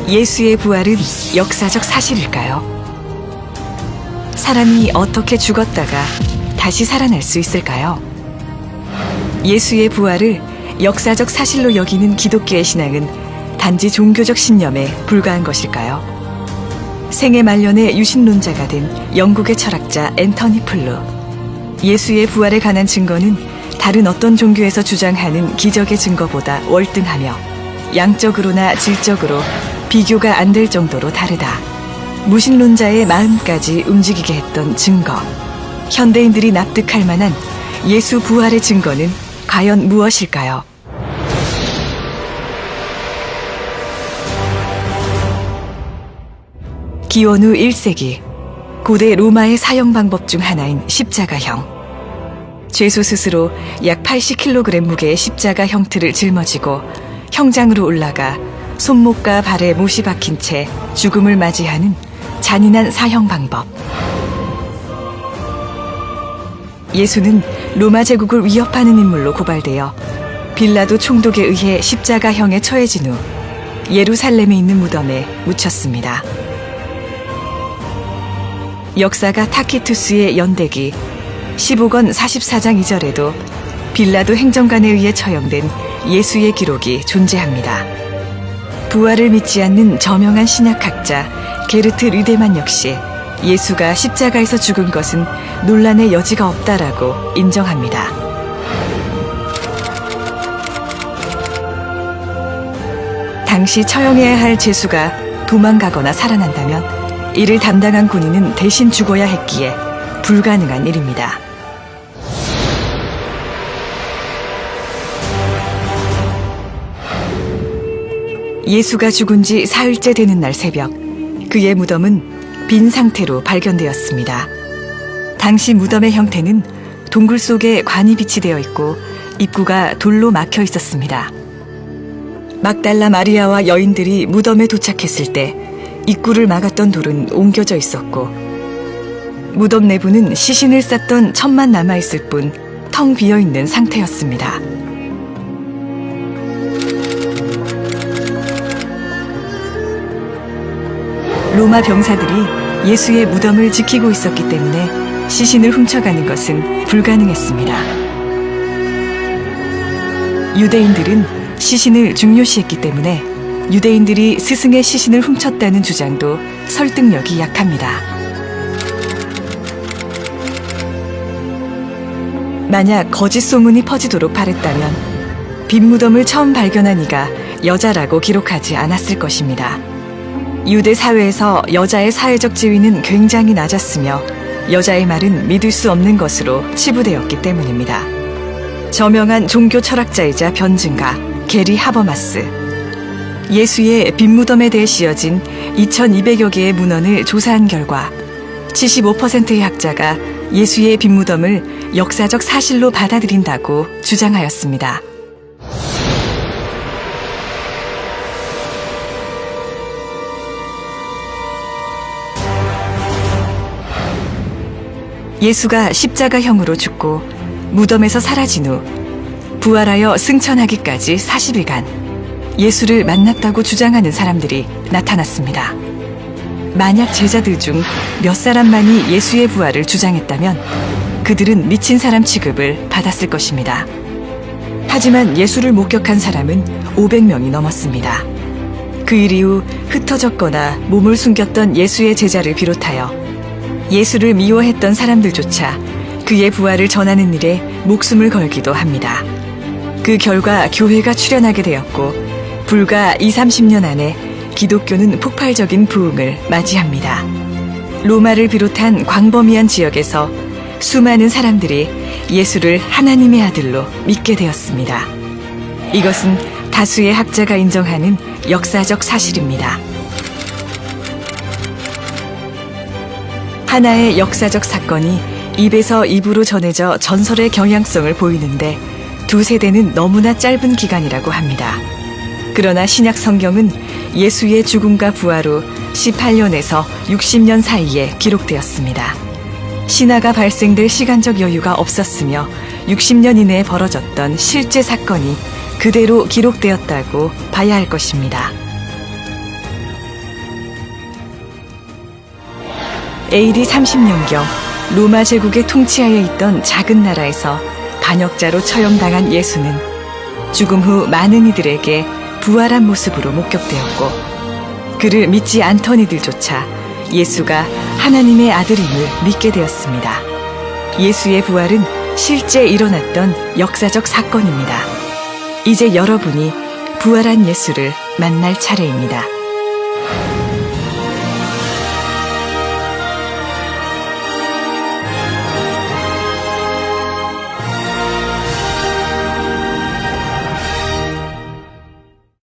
예수의 부활은 역사적 사실일까요? 사람이 어떻게 죽었다가 다시 살아날 수 있을까요? 예수의 부활을 역사적 사실로 여기는 기독교의 신앙은 단지 종교적 신념에 불과한 것일까요? 생애 말년에 유신론자가 된 영국의 철학자 앤터니 플루. 예수의 부활에 관한 증거는 다른 어떤 종교에서 주장하는 기적의 증거보다 월등하며 양적으로나 질적으로 비교가 안 될 정도로 다르다. 무신론자의 마음까지 움직이게 했던 증거. 현대인들이 납득할 만한 예수 부활의 증거는 과연 무엇일까요? 기원 후 1세기, 고대 로마의 사형 방법 중 하나인 십자가형. 죄수 스스로 약 80kg 무게의 십자가 형틀을 짊어지고 형장으로 올라가 손목과 발에 못이 박힌 채 죽음을 맞이하는 잔인한 사형 방법. 예수는 로마 제국을 위협하는 인물로 고발되어 빌라도 총독에 의해 십자가형에 처해진 후 예루살렘에 있는 무덤에 묻혔습니다. 역사가 타키투스의 연대기 15권 44장 2절에도 빌라도 행정관에 의해 처형된 예수의 기록이 존재합니다. 부활을 믿지 않는 저명한 신약학자 게르트 르데만 역시 예수가 십자가에서 죽은 것은 논란의 여지가 없다라고 인정합니다. 당시 처형해야 할 죄수가 도망가거나 살아난다면 이를 담당한 군인은 대신 죽어야 했기에 불가능한 일입니다. 예수가 죽은 지 사흘째 되는 날 새벽, 그의 무덤은 빈 상태로 발견되었습니다. 당시 무덤의 형태는 동굴 속에 관이 비치되어 있고 입구가 돌로 막혀 있었습니다. 막달라 마리아와 여인들이 무덤에 도착했을 때 입구를 막았던 돌은 옮겨져 있었고 무덤 내부는 시신을 쌌던 천만 남아있을 뿐 텅 비어있는 상태였습니다. 로마 병사들이 예수의 무덤을 지키고 있었기 때문에 시신을 훔쳐가는 것은 불가능했습니다. 유대인들은 시신을 중요시했기 때문에 유대인들이 스승의 시신을 훔쳤다는 주장도 설득력이 약합니다. 만약 거짓 소문이 퍼지도록 바랬다면 빈 무덤을 처음 발견한 이가 여자라고 기록하지 않았을 것입니다. 유대 사회에서 여자의 사회적 지위는 굉장히 낮았으며 여자의 말은 믿을 수 없는 것으로 치부되었기 때문입니다. 저명한 종교 철학자이자 변증가 게리 하버마스. 예수의 빈 무덤에 대해 씌어진 2200여 개의 문헌을 조사한 결과 75%의 학자가 예수의 빈 무덤을 역사적 사실로 받아들인다고 주장하였습니다. 예수가 십자가형으로 죽고 무덤에서 사라진 후 부활하여 승천하기까지 40일간 예수를 만났다고 주장하는 사람들이 나타났습니다. 만약 제자들 중 몇 사람만이 예수의 부활을 주장했다면 그들은 미친 사람 취급을 받았을 것입니다. 하지만 예수를 목격한 사람은 500명이 넘었습니다. 그 일 이후 흩어졌거나 몸을 숨겼던 예수의 제자를 비롯하여 예수를 미워했던 사람들조차 그의 부활을 전하는 일에 목숨을 걸기도 합니다. 그 결과 교회가 출현하게 되었고 불과 20-30년 안에 기독교는 폭발적인 부흥을 맞이합니다. 로마를 비롯한 광범위한 지역에서 수많은 사람들이 예수를 하나님의 아들로 믿게 되었습니다. 이것은 다수의 학자가 인정하는 역사적 사실입니다. 하나의 역사적 사건이 입에서 입으로 전해져 전설의 경향성을 보이는데 두 세대는 너무나 짧은 기간이라고 합니다. 그러나 신약 성경은 예수의 죽음과 부활 후 18년에서 60년 사이에 기록되었습니다. 신화가 발생될 시간적 여유가 없었으며 60년 이내에 벌어졌던 실제 사건이 그대로 기록되었다고 봐야 할 것입니다. AD 30년경 로마 제국의 통치하에 있던 작은 나라에서 반역자로 처형당한 예수는 죽음 후 많은 이들에게 부활한 모습으로 목격되었고, 그를 믿지 않던 이들조차 예수가 하나님의 아들임을 믿게 되었습니다. 예수의 부활은 실제 일어났던 역사적 사건입니다. 이제 여러분이 부활한 예수를 만날 차례입니다.